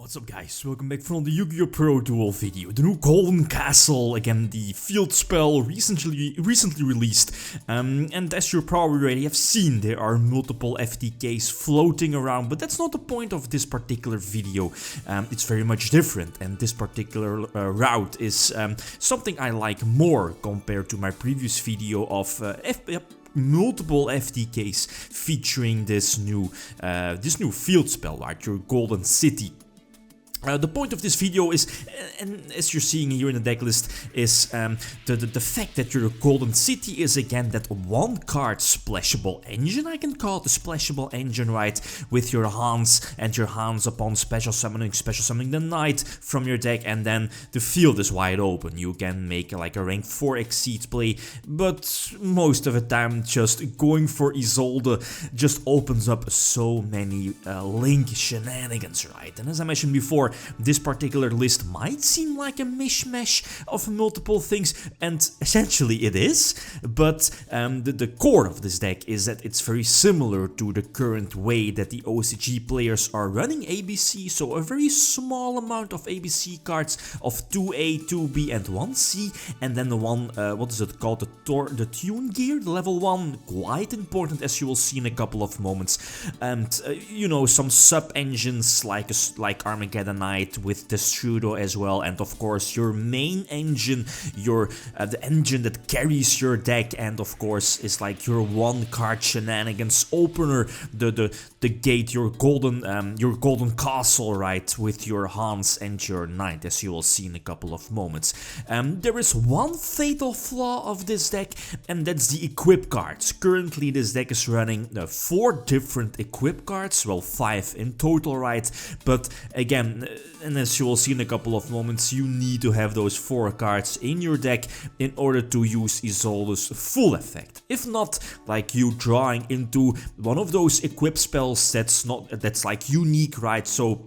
What's up guys, welcome back from the YgoPro duel video. The new Golden Castle, again the field spell recently released. And as you probably already have seen, there are multiple FTKs floating around, but that's not the point of this particular video. It's very much different, and this particular route is something I like more compared to my previous video of multiple FTKs featuring this new field spell, right? Your Golden City. The point of this video is, and as you're seeing here in the deck list, is the fact that your Golden City is again that one card splashable engine. I can call it the splashable engine, right? With your hands and your hands upon special summoning the knight from your deck, and then the field is wide open. You can make like a rank 4 exceed play, but most of the time just going for Isolde just opens up so many link shenanigans, right? And as I mentioned before, this particular list might seem like a mishmash of multiple things, and essentially it is, but the core of this deck is that it's very similar to the current way that the OCG players are running ABC, so a very small amount of ABC cards of 2A, 2B and 1C, and then the one, what is it called, the Tune Gear, the level 1, quite important as you will see in a couple of moments, and you know, some sub-engines like Armageddon Knight with the Strudo as well, and of course your main engine, your the engine that carries your deck, and of course is like your one card shenanigans opener, the gate, your golden castle, right, with your Hans and your Knight, as you will see in a couple of moments. There is one fatal flaw of this deck, and that's the equip cards. Currently this deck is running 4 different equip cards, well 5 in total, right, but again, and as you will see in a couple of moments, you need to have those 4 cards in your deck in order to use Isolde's full effect. If not, like you drawing into one of those equip spells that's like unique, right? So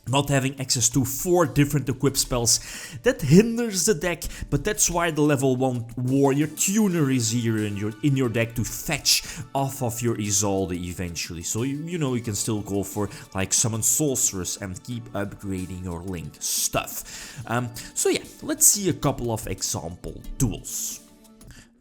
not having access to 4 different equip spells, that hinders the deck, but that's why the level 1 warrior tuner is here in your deck to fetch off of your Isolde eventually. So you know, you can still go for like summon sorceress and keep upgrading your link stuff. So yeah, let's see a couple of example duels.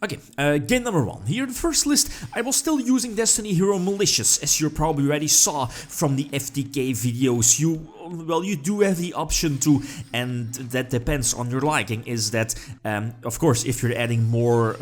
Okay, game number 1. Here, the first list, I was still using Destiny Hero Malicious, as you probably already saw from the FTK videos. You do have the option to, and that depends on your liking, is that, of course, if you're adding more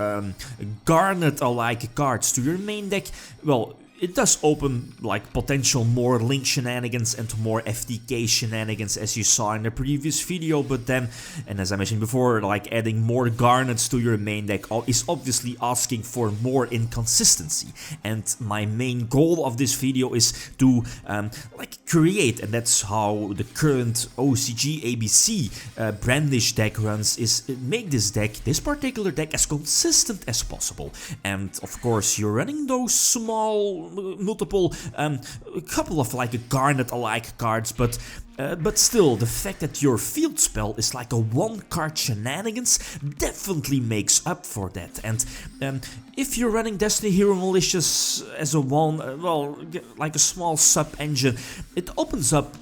Garnet-alike cards to your main deck, well, it does open like potential more link shenanigans and more FTK shenanigans, as you saw in the previous video, but then, and as I mentioned before, like adding more garnets to your main deck is obviously asking for more inconsistency, and my main goal of this video is to like create, and that's how the current OCG ABC Brandish deck runs, is make this particular deck as consistent as possible. And of course you're running those small multiple couple of like Garnet-alike cards, but still, the fact that your field spell is like a 1-card shenanigans definitely makes up for that. And if you're running Destiny Hero Malicious as a like a small sub-engine, it opens up.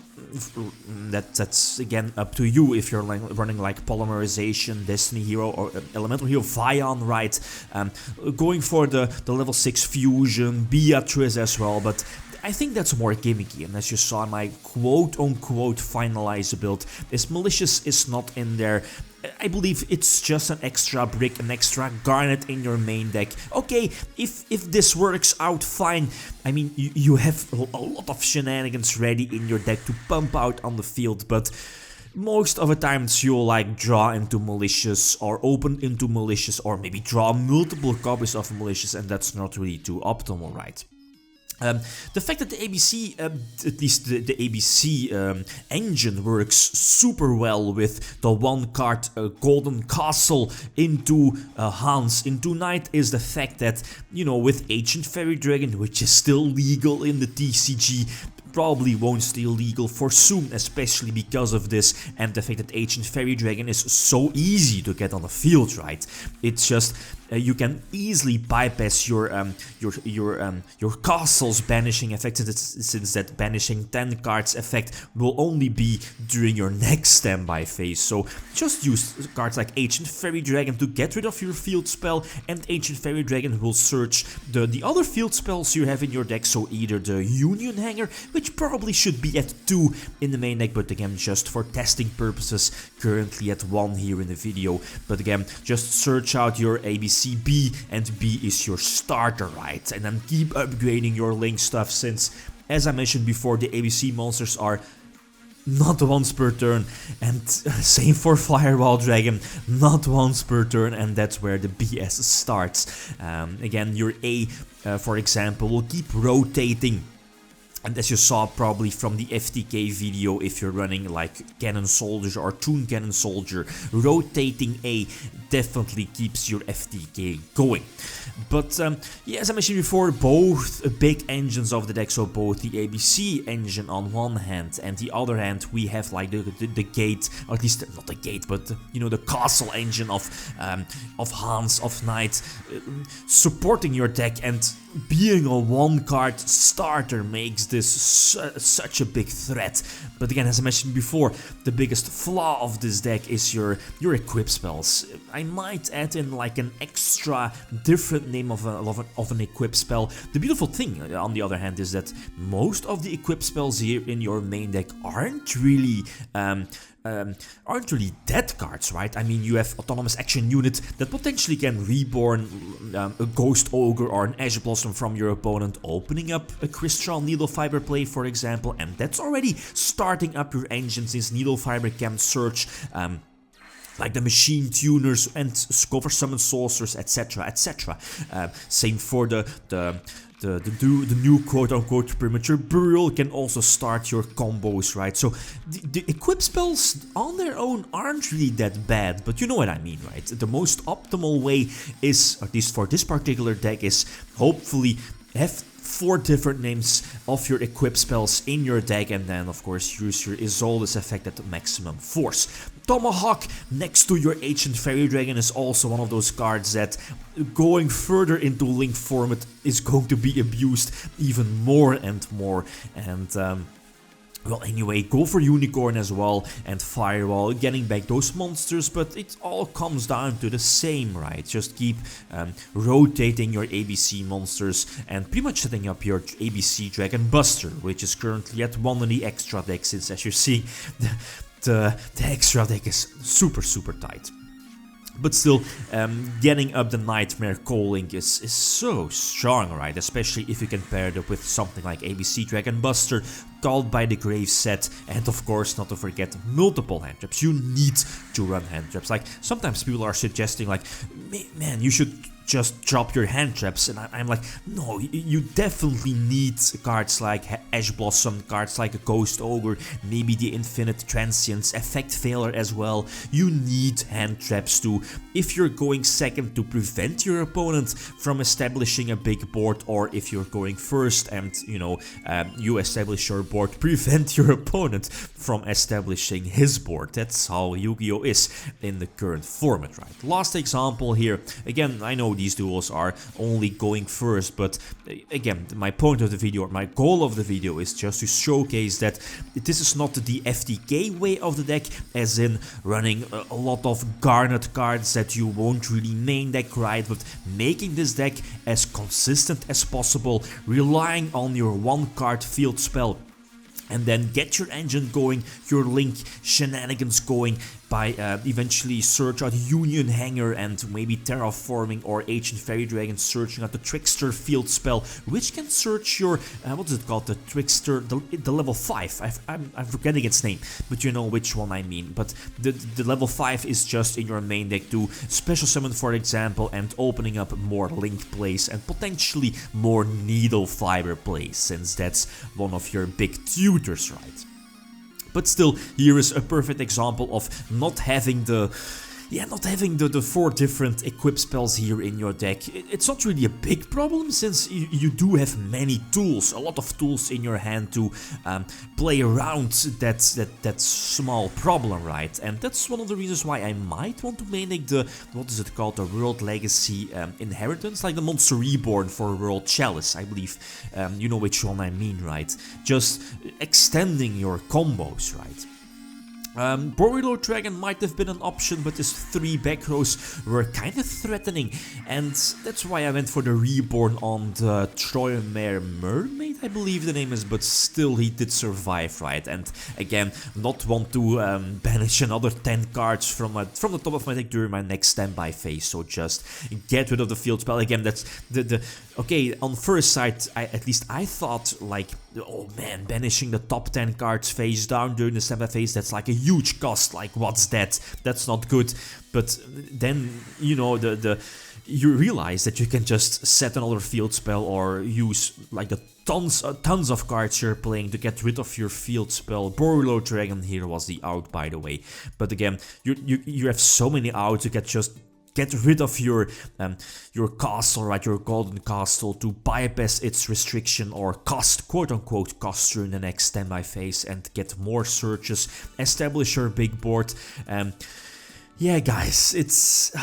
That's again up to you if you're running like Polymerization, Destiny Hero, or Elemental Hero Vion, right? Going for the level 6 fusion, Beatrice as well, but I think that's more gimmicky, and as you saw in my quote-unquote finalizer build, this Malicious is not in there. I believe it's just an extra brick, an extra garnet in your main deck. Okay, if this works out, fine. I mean, you have a lot of shenanigans ready in your deck to pump out on the field, but most of the times you'll like draw into Malicious or open into Malicious, or maybe draw multiple copies of Malicious, and that's not really too optimal, right? The fact that the ABC, at least the ABC engine works super well with the 1-card Golden Castle into Hans, into Knight, is the fact that, you know, with Ancient Fairy Dragon, which is still legal in the TCG, probably won't stay legal for soon, especially because of this, and the fact that Ancient Fairy Dragon is so easy to get on the field, right? It's just, you can easily bypass your castle's banishing effect, since that banishing 10 cards effect will only be during your next standby phase. So just use cards like Ancient Fairy Dragon to get rid of your field spell, and Ancient Fairy Dragon will search the other field spells you have in your deck, so either the Union Hanger, which probably should be at 2 in the main deck, but again, just for testing purposes, currently at 1 here in the video. But again, just search out your ABC B, and B is your starter, right? And then keep upgrading your link stuff, since, as I mentioned before, the ABC monsters are not once per turn, and same for Firewall Dragon, not once per turn, and that's where the BS starts. Again, your A, for example, will keep rotating. And as you saw probably from the FTK video, if you're running like Cannon Soldier or Toon Cannon Soldier, rotating A definitely keeps your FTK going. But yeah, as I mentioned before, both big engines of the deck, so both the ABC engine on one hand, and the other hand we have like the gate, or at least not the gate, but you know, the castle engine of Hans of Knight, supporting your deck, and being a one-card starter makes this such a big threat. But again, as I mentioned before, the biggest flaw of this deck is your equip spells. I might add in like an extra different name of an equip spell. The beautiful thing, on the other hand, is that most of the equip spells here in your main deck aren't really dead cards, right? I mean, you have Autonomous Action Unit that potentially can reborn a Ghost Ogre or an Ash Blossom from your opponent, opening up a Crystal Needle Fiber play, for example, and that's already starting up your engine, since Needle Fiber can search like the Machine Tuners and cover Summon Sorcerers, etc, etc. Same for the new quote-unquote Premature Burial can also start your combos, right? So the equip spells on their own aren't really that bad, but you know what I mean, right? The most optimal way is, at least for this particular deck, is hopefully have 4 different names of your equip spells in your deck, and then of course use your Isolde's effect at the maximum force. Tomahawk next to your Ancient Fairy Dragon is also one of those cards that, going further into Link format, is going to be abused even more and more. And well, anyway, go for Unicorn as well, and Firewall, getting back those monsters, but it all comes down to the same, right? Just keep rotating your ABC monsters, and pretty much setting up your ABC Dragon Buster, which is currently at 1 in the extra deck, since, as you see, the extra deck is super tight. But still, getting up the Nightmare Calling is so strong, right? Especially if you can pair it up with something like ABC Dragon Buster, Called by the Grave set, and of course not to forget multiple hand traps. You need to run hand traps. Like, sometimes people are suggesting like, man, you should just drop your hand traps, and I'm like, no, you definitely need cards like Ash Blossom, cards like a Ghost Ogre, maybe the Infinite Transience, Effect Failure as well. You need hand traps too, if you're going second, to prevent your opponent from establishing a big board, or if you're going first and, you know, you establish your board, prevent your opponent from establishing his board. That's how Yu-Gi-Oh! Is in the current format, right? Last example here, again, I know these duels are only going first, but again, my point of the video, or my goal of the video, is just to showcase that this is not the FTK way of the deck, as in running a lot of garnet cards that you won't really main deck, right, but making this deck as consistent as possible, relying on your 1-card field spell, and then get your engine going, your Link shenanigans going, by eventually search out Union Hanger and maybe Terraforming or Ancient Fairy Dragon, searching out the Trickster field spell, which can search your, what is it called, the Trickster, the level 5, I'm forgetting its name, but you know which one I mean. But the level 5 is just in your main deck to special summon, for example, and opening up more Link plays and potentially more Needle Fiber plays, since that's one of your big tutors, right? But still, here is a perfect example of not having the yeah, not having the 4 different equip spells here in your deck, it's not really a big problem, since you do have many tools, a lot of tools in your hand to play around that small problem, right? And that's one of the reasons why I might want to make the, what is it called, the World Legacy Inheritance, like the Monster Reborn for World Chalice, I believe. You know which one I mean, right? Just extending your combos, right? Borilor Dragon might have been an option, but his 3 back rows were kind of threatening, and that's why I went for the Reborn on the Troymare Mermaid, I believe the name is, but still he did survive, right? And again, not want to banish another 10 cards from the top of my deck during my next standby phase, so just get rid of the field spell. Again, that's okay, on first sight, at least I thought, like, oh man, banishing the top 10 cards face down during the standby phase, that's like a huge cost, like what's that? That's not good. But then, you know, you realize that you can just set another field spell or use like the tons of cards you're playing to get rid of your field spell. Borilor Dragon here was the out, by the way. But again, you have so many outs, you get rid of your castle, right, your golden castle, to bypass its restriction or cost, quote-unquote cost, during the next standby phase and get more searches, establish your big board. Yeah, guys, it's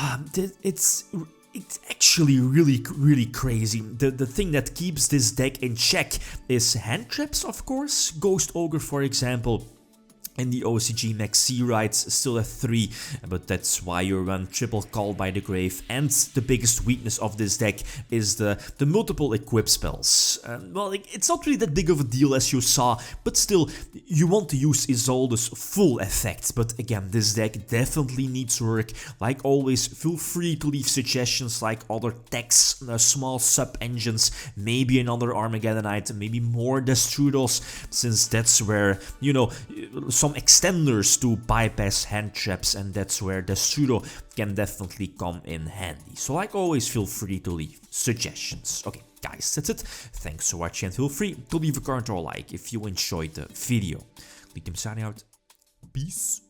actually really crazy. The thing that keeps this deck in check is hand traps, of course. Ghost Ogre, for example. In the OCG Max C rights still at 3, but that's why you run triple Call by the Grave. And the biggest weakness of this deck is the multiple equip spells. Well, it's not really that big of a deal as you saw, but still, you want to use Isolde's full effect. But again, this deck definitely needs work. Like always, feel free to leave suggestions like other techs, small sub-engines, maybe another Armageddon item, maybe more Destrudos, since that's where, you know, some extenders to bypass hand traps, and that's where the pseudo can definitely come in handy. So like always, feel free to leave suggestions. Okay guys, that's it. Thanks for watching, and feel free to leave a comment or a like if you enjoyed the video. Lithium signing out. Peace.